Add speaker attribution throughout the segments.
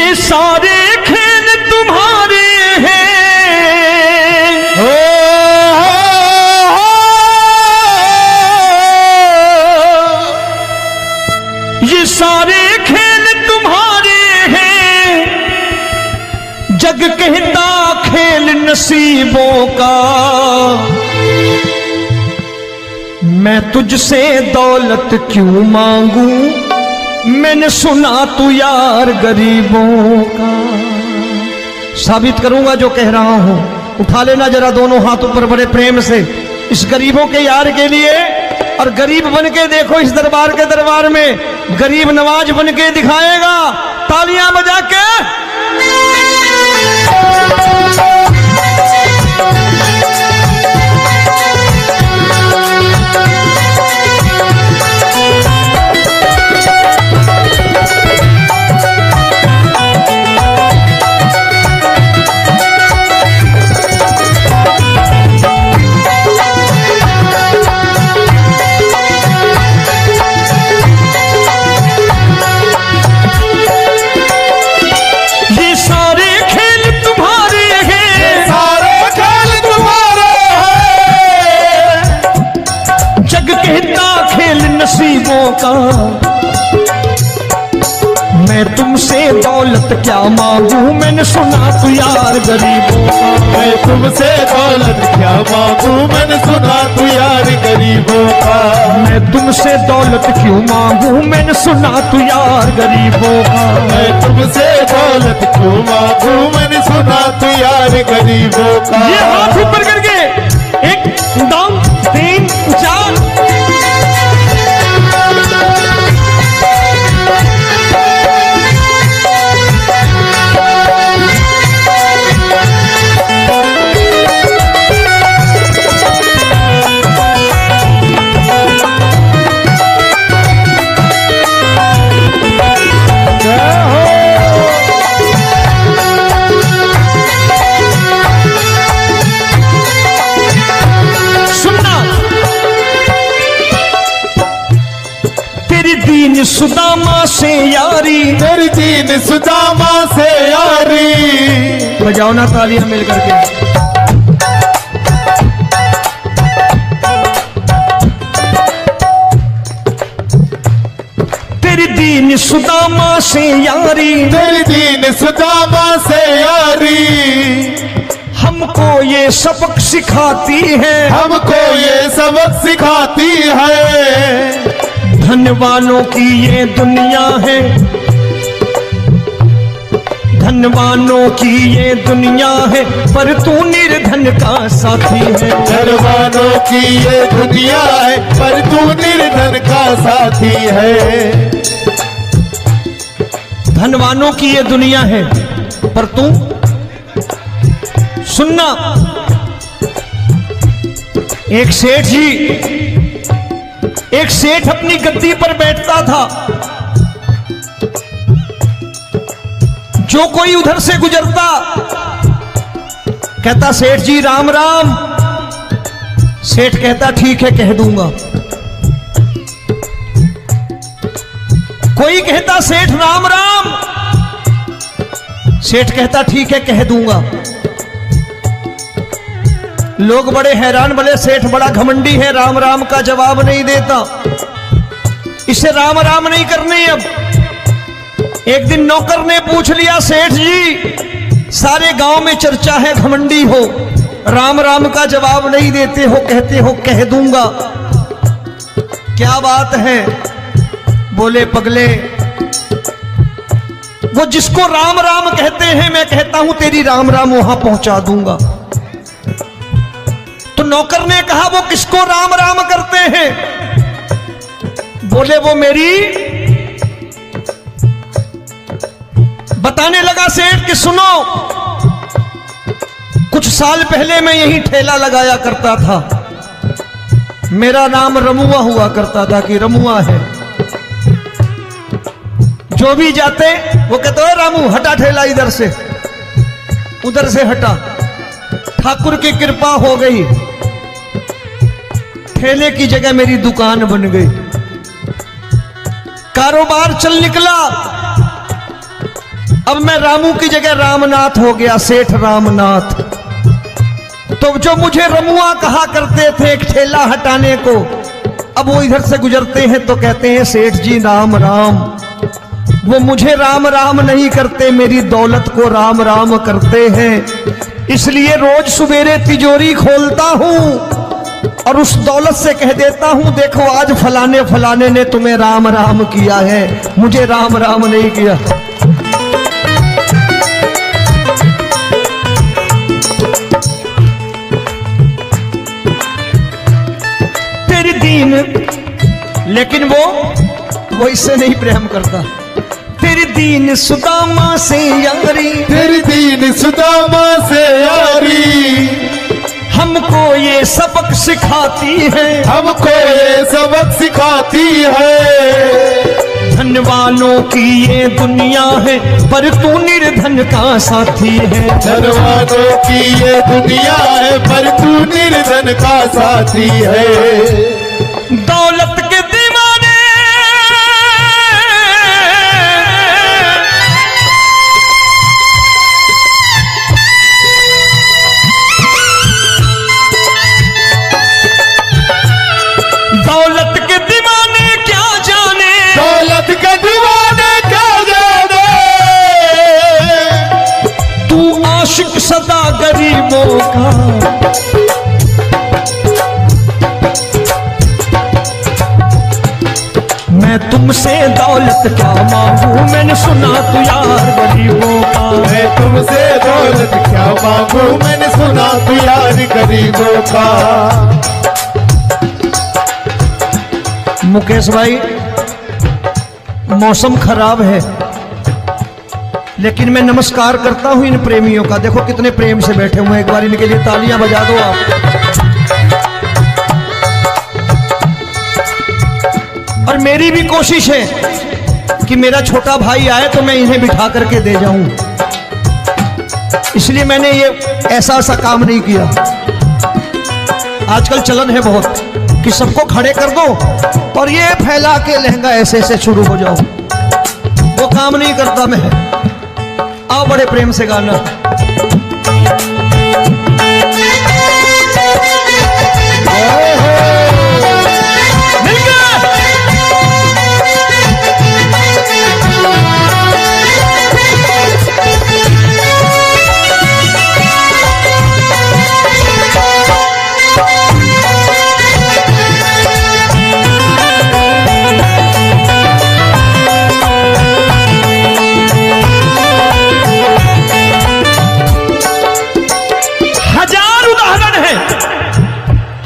Speaker 1: ये सारे खेल तुम्हारे हैं, ये सारे खेल तुम्हारे हैं, जग कहता खेल नसीबों का। मैं तुझसे दौलत क्यों मांगू, मैंने सुना तू यार गरीबों का। साबित करूंगा जो कह रहा हूं। उठा लेना जरा दोनों हाथों पर बड़े प्रेम से इस गरीबों के यार के लिए। और गरीब बन के देखो इस दरबार के दरबार में गरीब नवाज बन के दिखाएगा, तालियां बजा के। नसीबों का मैं तुमसे दौलत क्या मांगू, मैंने सुना तू यार गरीबों का।
Speaker 2: मैं तुमसे दौलत क्या मांगू, मैंने सुना तू यार गरीबों का।
Speaker 1: मैं तुमसे दौलत क्यों मांगू, मैंने सुना तू यार गरीबों का।
Speaker 2: मैं तुमसे दौलत क्यों मांगू, मैंने सुना तू यार गरीबों का।
Speaker 1: ये हाथ ऊपर करके 1 2 3 4। दीन सुदामा से यारी,
Speaker 2: तेरी दीन सुदामा से यारी।
Speaker 1: बजाओ ना तालियां मिल करके। तेरी दीन सुदामा से यारी,
Speaker 2: तेरी दीन सुदामा से यारी।
Speaker 1: हमको ये सबक सिखाती है,
Speaker 2: हमको ये सबक सिखाती है।
Speaker 1: धनवानों की ये दुनिया है, धनवानों की ये दुनिया है, पर तू निर्धन का साथी है।
Speaker 2: धनवानों की ये दुनिया है, पर तू निर्धन का साथी है।
Speaker 1: धनवानों की ये दुनिया है, पर तू सुनना। एक सेठ जी, एक सेठ अपनी गद्दी पर बैठता था। जो कोई उधर से गुजरता कहता सेठ जी राम राम। सेठ कहता ठीक है कह दूंगा। कोई कहता सेठ राम राम। सेठ कहता ठीक है कह दूंगा। लोग बड़े हैरान, बोले सेठ बड़ा घमंडी है, राम राम का जवाब नहीं देता, इसे राम राम नहीं करनी। अब एक दिन नौकर ने पूछ लिया, सेठ जी सारे गांव में चर्चा है घमंडी हो, राम राम का जवाब नहीं देते हो, कहते हो कह दूंगा, क्या बात है? बोले पगले, वो जिसको राम राम कहते हैं मैं कहता हूं तेरी राम राम वहां पहुंचा दूंगा। तो नौकर ने कहा वो किसको राम राम करते हैं? बोले वो मेरी। बताने लगा सेठ कि सुनो, कुछ साल पहले मैं यहीं ठेला लगाया करता था, मेरा नाम रमुआ हुआ करता था कि रमुआ है। जो भी जाते वो कहते हो रामू हटा ठेला इधर से, उधर से हटा। ठाकुर की कृपा हो गई, ठेले की जगह मेरी दुकान बन गई, कारोबार चल निकला। अब मैं रामू की जगह रामनाथ हो गया, सेठ रामनाथ। तो जो मुझे रमुआ कहा करते थे एक ठेला हटाने को, अब वो इधर से गुजरते हैं तो कहते हैं सेठ जी राम राम। वो मुझे राम राम नहीं करते, मेरी दौलत को राम राम करते हैं। इसलिए रोज सवेरे तिजोरी खोलता हूं और उस दौलत से कह देता हूं, देखो आज फलाने फलाने ने तुम्हें राम राम किया है, मुझे राम राम नहीं किया। तेरी दीन, लेकिन वो इससे नहीं प्रेम करता। तेरी दीन सुदामा से यारी,
Speaker 2: तेरी दीन सुदामा से यारी,
Speaker 1: हमको ये सबक सिखाती है,
Speaker 2: हमको ये सबक सिखाती है।
Speaker 1: धन वालों की ये दुनिया है, पर तू निर्धन का साथी है।
Speaker 2: धन वालों की ये दुनिया है, पर तू निर्धन का साथी है।
Speaker 1: दौलत के दीवाने दौलत के दीवाने क्या जाने,
Speaker 2: दौलत के दीवाने क्या जाने,
Speaker 1: तू आशिक सदा गरीबों का। मैं तुमसे दौलत क्या मांगू, मैंने सुना तू यार गरीबों का।
Speaker 2: मैं तुमसे दौलत क्या मांगू, मैंने सुना तू यार गरीबों का।
Speaker 1: मुकेश भाई, मौसम खराब है, लेकिन मैं नमस्कार करता हूं इन प्रेमियों का। देखो कितने प्रेम से बैठे हुए हैं, एक बार इनके लिए तालियां बजा दो आप। और मेरी भी कोशिश है कि मेरा छोटा भाई आए तो मैं इन्हें बिठा करके दे जाऊं, इसलिए मैंने ये ऐसा काम नहीं किया। आजकल चलन है बहुत कि सबको खड़े कर दो और ये फैला के लहंगा ऐसे ऐसे शुरू हो जाओ, वो काम नहीं करता मैं। आओ बड़े प्रेम से गाना।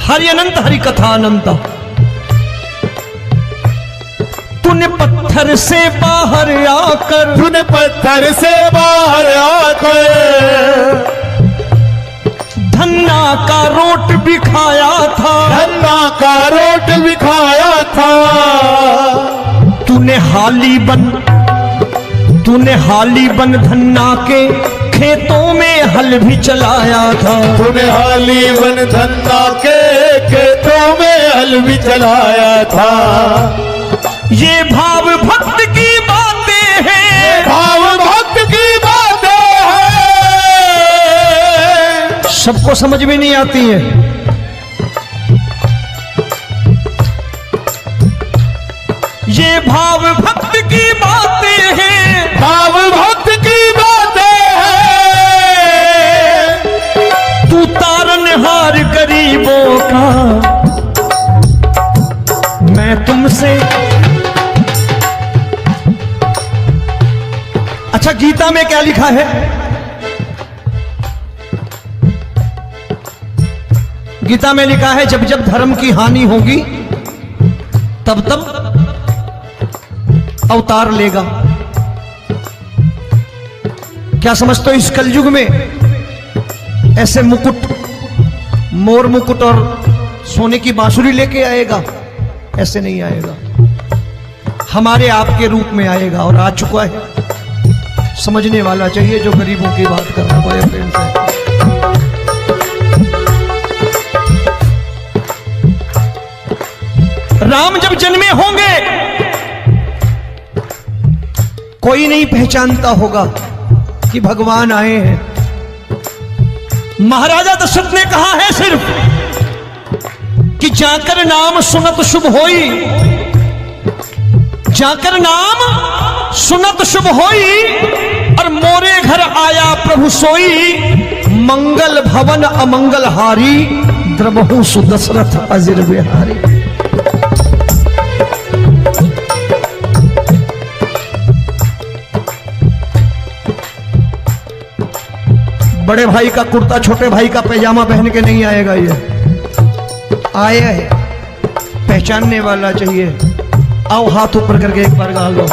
Speaker 1: हरि अनंत हरि कथा अनंत। तूने पत्थर से बाहर आकर,
Speaker 2: तूने पत्थर से बाहर आकर
Speaker 1: धन्ना का रोट भी खाया था,
Speaker 2: धन्ना का रोट भी खाया था।
Speaker 1: तूने हाली बन धन्ना के खेतों में हल भी चलाया था।
Speaker 2: तूने हाली बन धन्ना के खेतों में हल भी चलाया था।
Speaker 1: ये भाव भक्त की बातें हैं,
Speaker 2: भाव भक्त की बातें हैं,
Speaker 1: सबको समझ में नहीं आती है। ये भाव भक्त की बातें हैं,
Speaker 2: भाव भक्त की बातें हैं।
Speaker 1: तू तारनहार गरीबों का, मैं तुमसे। अच्छा, गीता में क्या लिखा है? गीता में लिखा है जब जब धर्म की हानि होगी तब तब अवतार लेगा। क्या समझते हो, इस कलयुग में ऐसे मुकुट, मोर मुकुट और सोने की बांसुरी लेके आएगा? ऐसे नहीं आएगा, हमारे आपके रूप में आएगा और आ चुका है। समझने वाला चाहिए जो गरीबों की बात करना बड़े प्रेम से। राम जब जन्मे होंगे कोई नहीं पहचानता होगा, कि भगवान आए हैं। महाराजा दशरथ ने कहा है सिर्फ कि जाकर नाम सुनत शुभ होई, जाकर नाम सुनत शुभ होई, और मोरे घर आया प्रभु सोई, मंगल भवन अमंगल हारी, द्रबहु सुदशरथ अजिर बिहारी। बड़े भाई का कुर्ता छोटे भाई का पैजामा पहन के नहीं आएगा, ये आया है पहचानने वाला चाहिए। आओ हाथ ऊपर करके एक बार गा लो।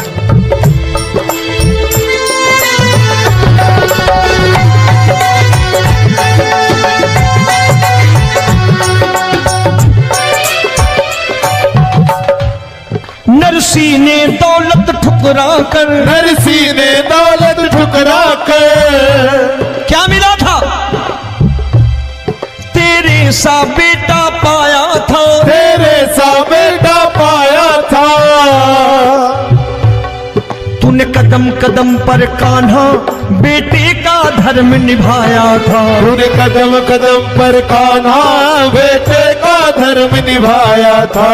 Speaker 1: नरसी ने दौलत ठुकरा कर,
Speaker 2: नरसी ने दौलत ठुकरा कर,
Speaker 1: क्या मिला था? तेरे सा बेटा पाया था,
Speaker 2: तेरे सा बेटा पाया था।
Speaker 1: तूने कदम कदम पर कान्हा बेटे का धर्म निभाया था,
Speaker 2: तूने कदम कदम पर कान्हा बेटे का धर्म निभाया था।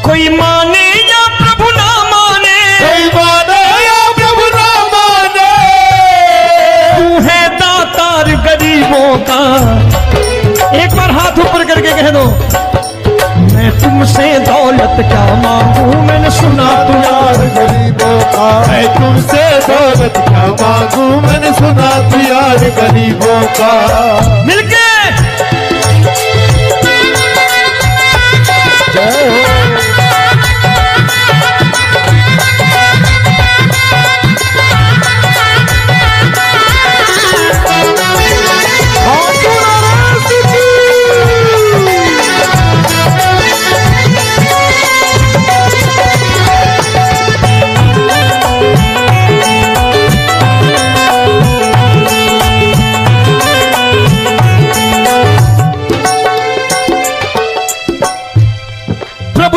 Speaker 1: कोई माने या प्रभु ना माने,
Speaker 2: कोई माने या प्रभु ना माने,
Speaker 1: तू है दातार गरीबों का। एक बार हाथ ऊपर करके कह दो, मैं तुमसे दौलत क्या मांगू, मैंने सुना तू यार
Speaker 2: गरीबों का। मैं तुमसे दौलत क्या मांगू, मैंने सुना तू यार गरीबों का।
Speaker 1: मिलके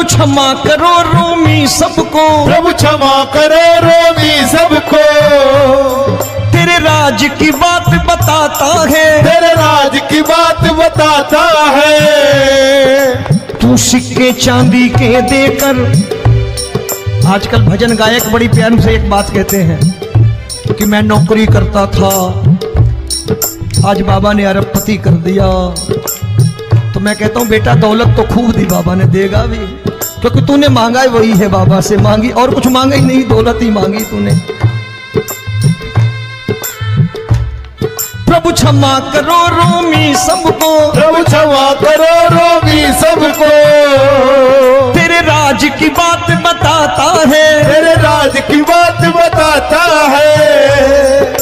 Speaker 1: क्षमा करो रोमी सबको,
Speaker 2: प्रभु क्षमा करो रोमी सबको।
Speaker 1: तेरे राज की बात बताता है,
Speaker 2: तेरे राज की बात बताता है।
Speaker 1: तू सिक्के चांदी के देकर, आजकल भजन गायक बड़ी प्यार से एक बात कहते हैं कि मैं नौकरी करता था, आज बाबा ने अरबपति कर दिया। तो मैं कहता हूं बेटा दौलत तो खूब दी बाबा ने, देगा भी, क्योंकि तूने मांगा वही है बाबा से, मांगी और कुछ मांगा ही नहीं, दौलत ही मांगी तूने। प्रभु क्षमा करो रोमी सबको,
Speaker 2: प्रभु क्षमा करो रोमी सबको।
Speaker 1: तेरे राज की बात बताता है,
Speaker 2: तेरे राज की बात बताता है।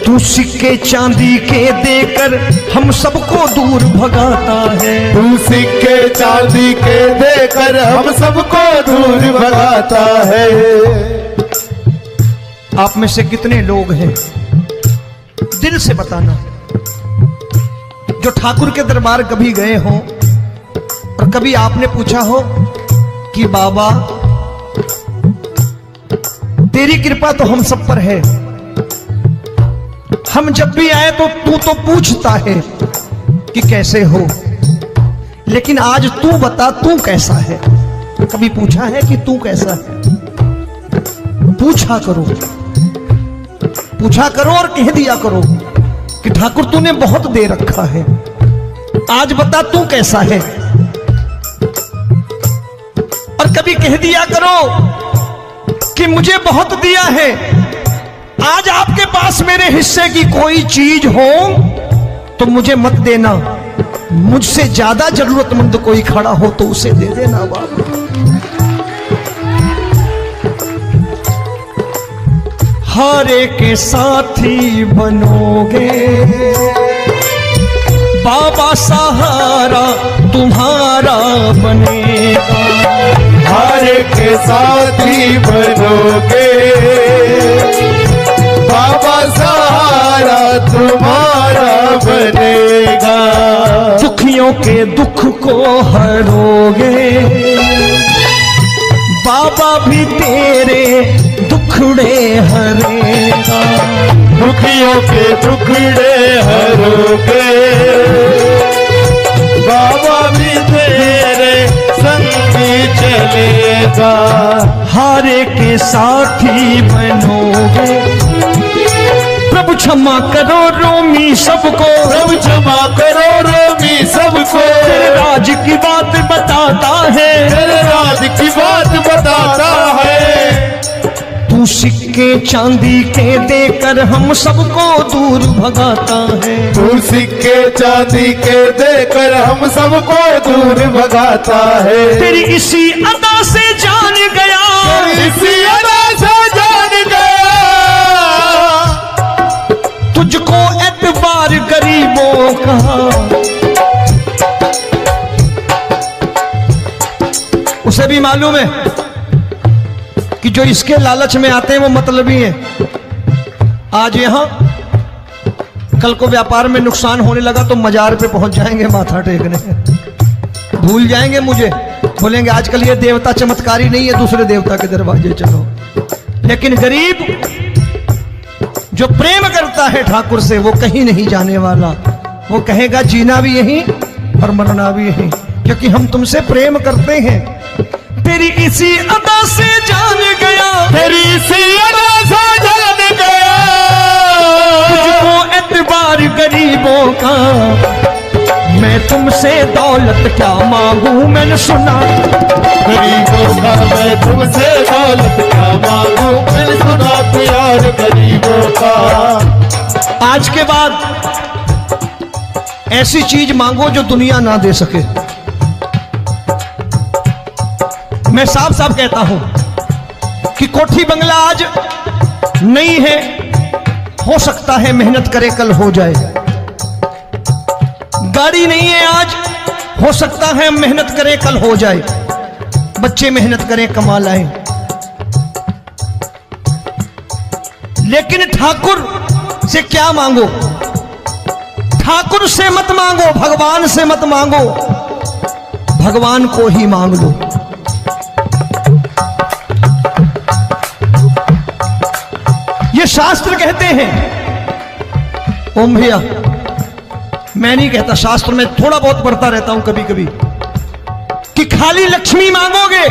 Speaker 1: तू सिक्के चांदी के देकर हम सबको दूर भगाता है,
Speaker 2: तू सिक्के चांदी के देकर हम सबको दूर भगाता है।
Speaker 1: आप में से कितने लोग हैं, दिल से बताना, जो ठाकुर के दरबार कभी गए हो और कभी आपने पूछा हो कि बाबा तेरी कृपा तो हम सब पर है, हम जब भी आए तो तू तो पूछता है कि कैसे हो, लेकिन आज तू बता तू कैसा है। कभी पूछा है कि तू कैसा है? पूछा करो, पूछा करो और कह दिया करो कि ठाकुर तूने बहुत दे रखा है, आज बता तू कैसा है। और कभी कह दिया करो कि मुझे बहुत दिया है, आज आपके पास मेरे हिस्से की कोई चीज हो तो मुझे मत देना, मुझसे ज्यादा जरूरतमंद कोई खड़ा हो तो उसे दे देना बाबा। हारे के साथी बनोगे बाबा, सहारा तुम्हारा बनेगा।
Speaker 2: हारे के साथी बनोगे बाबा, सहारा तुम्हारा बनेगा।
Speaker 1: दुखियों के दुख को हरोगे बाबा, भी तेरे दुख दुखड़े हरेगा,
Speaker 2: दुखियों के दुखड़े हरोगे, बाबा भी तेरे संगी चलेगा।
Speaker 1: हारे के साथी बनोगे, प्रभु क्षमा करो रोमी सबको,
Speaker 2: प्रभु क्षमा करो रोमी सबको,
Speaker 1: तेरे राज की बात बताता है,
Speaker 2: तेरे राज की बात बताता है।
Speaker 1: तू सिक्के चांदी के देकर हम सबको दूर भगाता है,
Speaker 2: तू सिक्के चांदी के देकर हम सबको दूर भगाता है।
Speaker 1: तेरी इसी अदा से जान गया,
Speaker 2: इसी अदा से जान गया,
Speaker 1: तुझको एतबार गरीबों का। उसे भी मालूम है कि जो इसके लालच में आते हैं वो मतलबी हैं। आज यहां कल को व्यापार में नुकसान होने लगा तो मजार पे पहुंच जाएंगे माथा टेकने, भूल जाएंगे मुझे, बोलेंगे आजकल ये देवता चमत्कारी नहीं है, दूसरे देवता के दरवाजे चलो। लेकिन गरीब जो प्रेम करता है ठाकुर से वो कहीं नहीं जाने वाला, वो कहेगा जीना भी यहीं और मरना भी यहीं, क्योंकि हम तुमसे प्रेम करते हैं। तेरी इसी अदा से जान गया,
Speaker 2: तेरी इसी अदा से जान गया,
Speaker 1: तुझको एतबार गरीबों का। मैं तुमसे दौलत क्या मांगू, मैंने सुना
Speaker 2: गरीबों का मैं तुमसे दौलत क्या मांगू, मैंने सुना प्यार गरीबों का।
Speaker 1: आज के बाद ऐसी चीज मांगो जो दुनिया ना दे सके। मैं साफ साफ कहता हूं कि कोठी बंगला आज नहीं है, हो सकता है मेहनत करे कल हो जाए। गाड़ी नहीं है आज, हो सकता है मेहनत करें कल हो जाए। बच्चे मेहनत करें कमा लाएं, लेकिन ठाकुर से क्या मांगो? ठाकुर से मत मांगो, भगवान से मत मांगो, भगवान को ही मांग लो। ये शास्त्र कहते हैं। ओम भैया, मैं नहीं कहता, शास्त्र में थोड़ा बहुत पढ़ता रहता हूं कभी कभी, कि खाली लक्ष्मी मांगोगे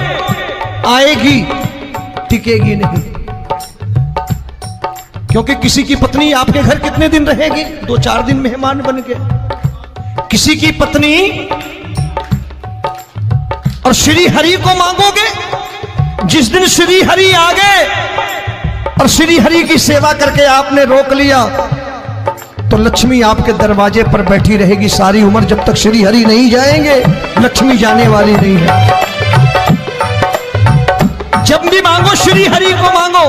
Speaker 1: आएगी, टिकेगी नहीं। क्योंकि किसी की पत्नी आपके घर कितने दिन रहेगी? 2-4 दिन मेहमान बन के। किसी की पत्नी और श्री हरि को मांगोगे, जिस दिन श्री हरि आ गए और श्री हरि की सेवा करके आपने रोक लिया तो लक्ष्मी आपके दरवाजे पर बैठी रहेगी सारी उम्र। जब तक श्री हरि नहीं जाएंगे लक्ष्मी जाने वाली नहीं है। जब भी मांगो श्री हरि को मांगो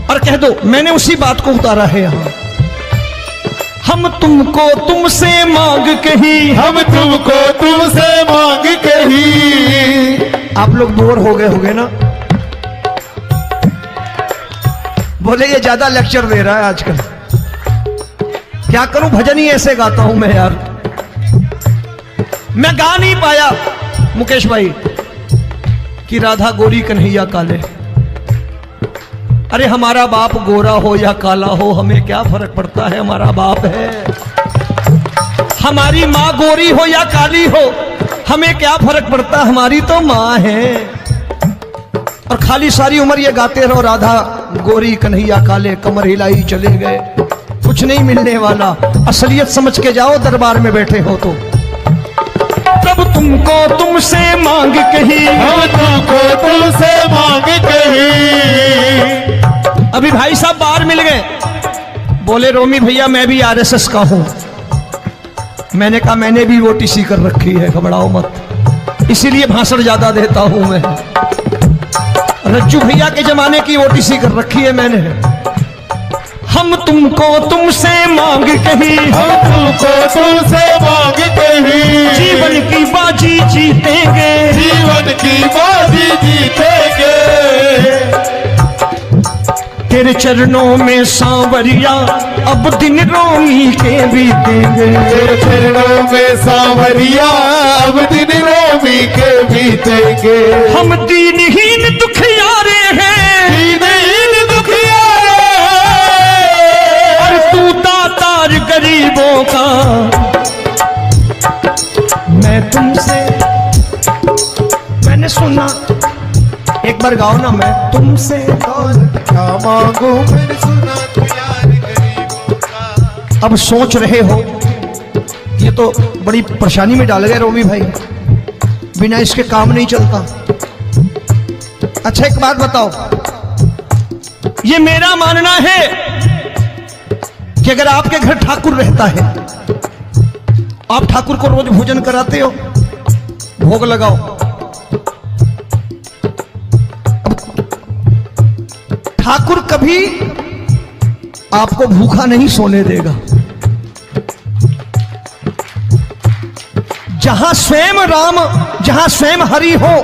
Speaker 1: और कह दो मैंने उसी बात को उतारा है यहां। हम तुमको तुमसे मांग कही,
Speaker 2: हम तुमको तुमसे मांग कही।
Speaker 1: आप लोग बोर हो गए होंगे ना, बोले ये ज्यादा लेक्चर दे रहा है आजकल। क्या करूं, भजन ही ऐसे गाता हूं मैं यार। मैं गा नहीं पाया मुकेश भाई कि राधा गोरी कन्हैया काले। अरे हमारा बाप गोरा हो या काला हो हमें क्या फर्क पड़ता है, हमारा बाप है। हमारी माँ गोरी हो या काली हो हमें क्या फर्क पड़ता, हमारी तो माँ है। और खाली सारी उम्र ये गाते रहो राधा गोरी कन्हैया काले, कमर हिलाई चले गए, कुछ नहीं मिलने वाला। असलियत समझ के जाओ दरबार में बैठे हो तो। प्रभु तुमको तुमसे मांग कही,
Speaker 2: हम तुमको तुमसे मांग कही।
Speaker 1: अभी भाई साहब बाहर मिल गए, बोले रोमी भैया मैं भी आरएसएस का हूं। मैंने कहा मैंने भी ओटीसी कर रखी है, घबराओ मत, इसीलिए भाषण ज्यादा देता हूं मैं। रज्जू भैया के जमाने की ओटीसी कर रखी है मैंने। हम तुमको तुमसे मांग कही,
Speaker 2: हम तुमको तुमसे मांग कही।
Speaker 1: जीवन की बाजी जीतेंगे,
Speaker 2: जीवन की बाजी जीतेंगे।
Speaker 1: तेरे चरणों में सांवरिया अब दिन रोमी के बीतेंगे।
Speaker 2: तेरे चरणों में सांवरिया अब दिन रोमी के बीतेंगे।
Speaker 1: हम दीनहीन दुखियारे हैं,
Speaker 2: दीन दुखियारे।
Speaker 1: और तू दातार गरीबों का, मैं तुमसे, मैंने सुना, एक बार गाओ ना, मैं तुमसे
Speaker 2: दौलत क्या मांगू मैंने सुना तू यार गरीबों का।
Speaker 1: अब सोच रहे हो ये तो बड़ी परेशानी में डाल गए रोमी भाई, बिना इसके काम नहीं चलता। अच्छा एक बात बताओ, ये मेरा मानना है कि अगर आपके घर ठाकुर रहता है, आप ठाकुर को रोज भोजन कराते हो, भोग लगाओ, अब ठाकुर कभी आपको भूखा नहीं सोने देगा। जहां स्वयं राम, जहां स्वयं हरि हो,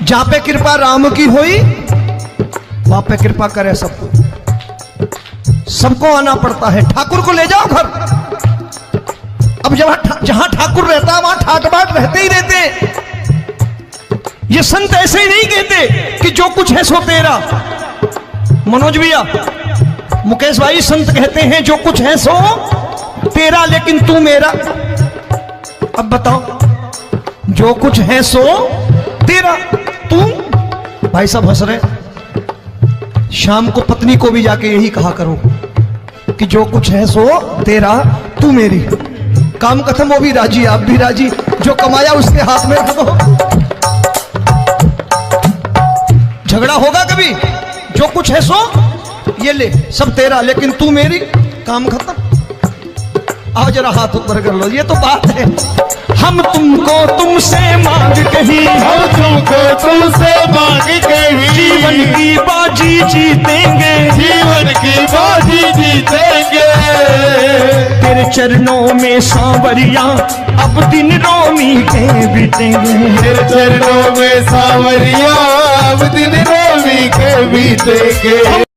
Speaker 1: जहां पे कृपा राम की हुई, वहां पे कृपा करे सबको, सबको आना पड़ता है। ठाकुर को ले जाओ घर। अब जहां ठाकुर रहता है वहां ठाट बाट रहते ही रहते। ये संत ऐसे ही नहीं कहते कि जो कुछ है सो तेरा। मनोज भैया, मुकेश भाई, संत कहते हैं जो कुछ है सो तेरा लेकिन तू मेरा। अब बताओ, जो कुछ है सो तेरा, तू। भाई साहब हंस रहे। शाम को पत्नी को भी जाके यही कहा करो कि जो कुछ है सो तेरा, तू मेरी। काम खत्म, वो भी राजी, आप भी राजी, जो कमाया उसके हाथ में रख दो। झगड़ा होगा कभी? जो कुछ है सो ये ले, सब तेरा लेकिन तू मेरी, काम खत्म। आओ जरा हाथ ऊपर कर लो, ये तो बात है। हम तुमको तुमसे मांग कहीं,
Speaker 2: हम तुमको तुमसे मांग कहीं,
Speaker 1: जीवन की बाजी जीतेंगे,
Speaker 2: जीवन की बाजी जीतेंगे।
Speaker 1: तेरे चरणों में सांवरिया अब दिन रोमी के बीतेंगे।
Speaker 2: तेरे चरणों में सांवरिया अब दिन रोमी के बीतेंगे।